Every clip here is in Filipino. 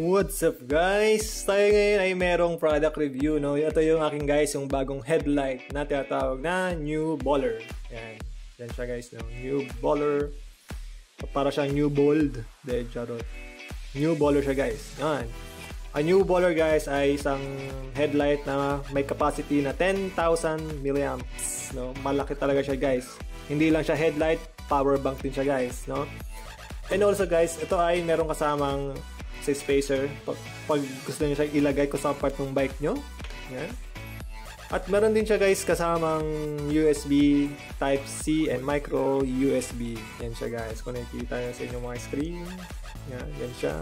What's up guys? Tayo ngayon ay merong product review, no? Ito yung aking guys, yung bagong headlight na tinatawag na New Baller. Yan. Yan siya guys, no? New Baller. Para siyang New Bold. De, charot. New Baller siya guys. Yan. Ang New Baller guys ay isang headlight na may capacity na 10,000 milliamps, no? Malaki talaga siya guys. Hindi lang siya headlight, power bank din siya guys, no? And also guys, ito ay merong kasamang sa spacer pag gusto niyo siya ilagay ko sa part ng bike nyo. Yan. At meron din siya guys kasamang USB Type-C and micro USB. Yan siya guys. Kung nakikita nyo sa inyong mga screen. Yan, yan siya.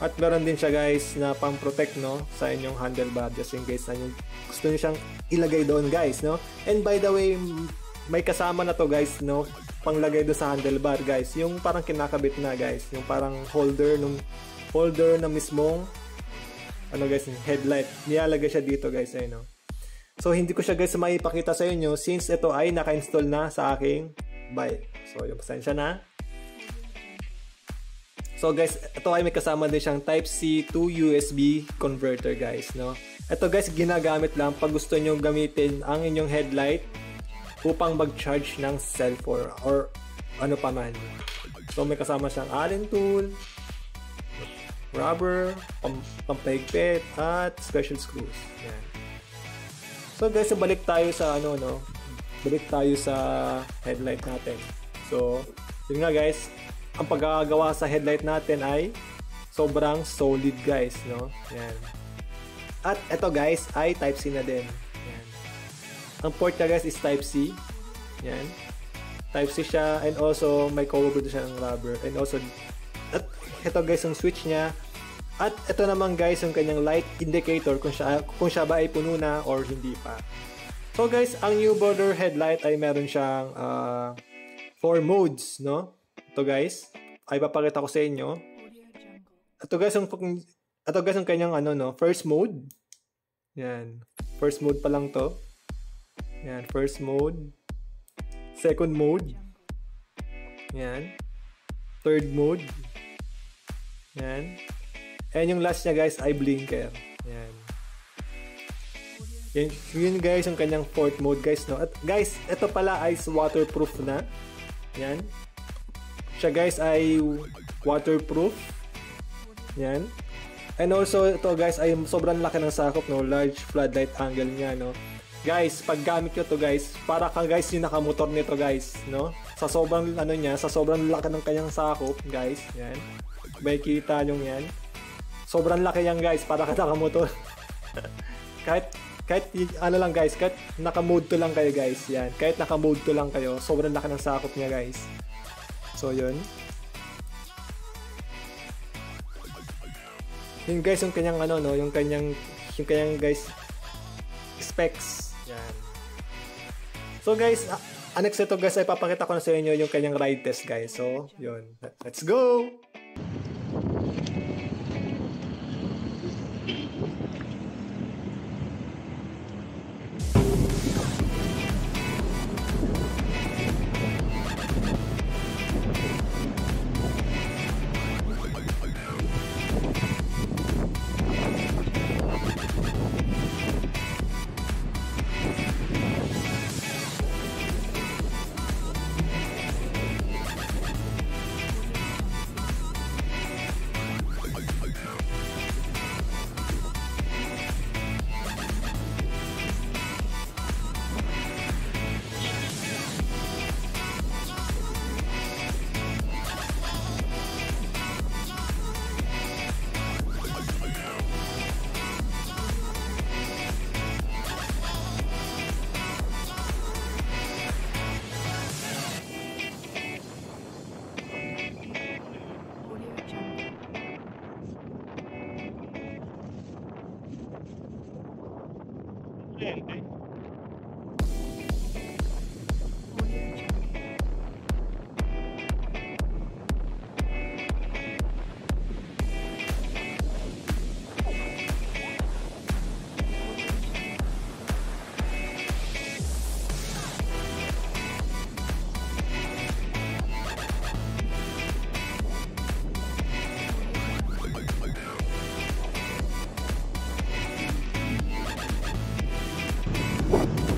At meron din siya guys na pang-protect, no, sa inyong handlebar just in case na nyo gusto niyo siyang ilagay doon guys, no. And by the way, may kasama na to guys, no, panglagay doon sa handlebar guys, yung parang kinakabit na guys, yung parang holder na mismong ano guys, headlight, nilalagay siya dito guys, ayun, no. So hindi ko siya guys maipakita sa inyo since ito ay naka-install na sa aking bike. So yung pasensya na. So guys, ito ay may kasama din siyang Type-C to USB converter guys, no. Ito guys, ginagamit lang pag gusto niyo gamitin ang inyong headlight upang mag-charge ng cellphone or ano pa man. So may kasama siyang Allen tool, rubber, pampahigpit, at special screws. Yan. So guys, balik tayo sa ano, no? Balik tayo sa headlight natin. So, yun nga guys, ang paggagawa sa headlight natin ay sobrang solid guys, no? Yan. At ito guys ay Type-C na din. Yan. Ang port niya guys is Type-C. Yan. Type-C siya, and also may cover siya ng rubber. And also, at ito guys yung switch niya. At ito naman guys yung kanyang light indicator kung siya ba ay puno na or hindi pa. So guys, ang New Baller headlight ay meron siyang 4 modes, no? Ito guys, ay papakita ko sa inyo. Ito guys yung kanyang ano, no, first mode. Yan. First mode pa lang to. Yan, first mode. Second mode. Yan. Third mode. Yan. And yung last niya guys ay blinker. Yan. Yun guys yung kanyang fourth mode guys, no. At guys, ito pala ay waterproof na. Yan. Siya guys ay waterproof. Yan. And also ito guys ay sobrang laki ng sakop, no. Large floodlight angle niya, no. Guys, pag gamit nyo to guys, para kang guys yung nakamotor nito guys, no? Sa sobrang ano niya, sa sobrang laki ng kanyang sakop, guys, yan. May kita nyo yan. Sobrang laki yan guys, para ka nakamotor. kahit ano lang guys, kahit naka-mode to lang kayo guys, yan. Kahit naka-mode to lang kayo, sobrang laki ng sakop niya guys. So, yun. Yun guys, yung kanyang ano, no, yung kanyang guys, specs. Yan. So guys, next ito guys ay papakita ko na sa inyo yung kanyang ride test guys. So, yun. Let's go! Bye!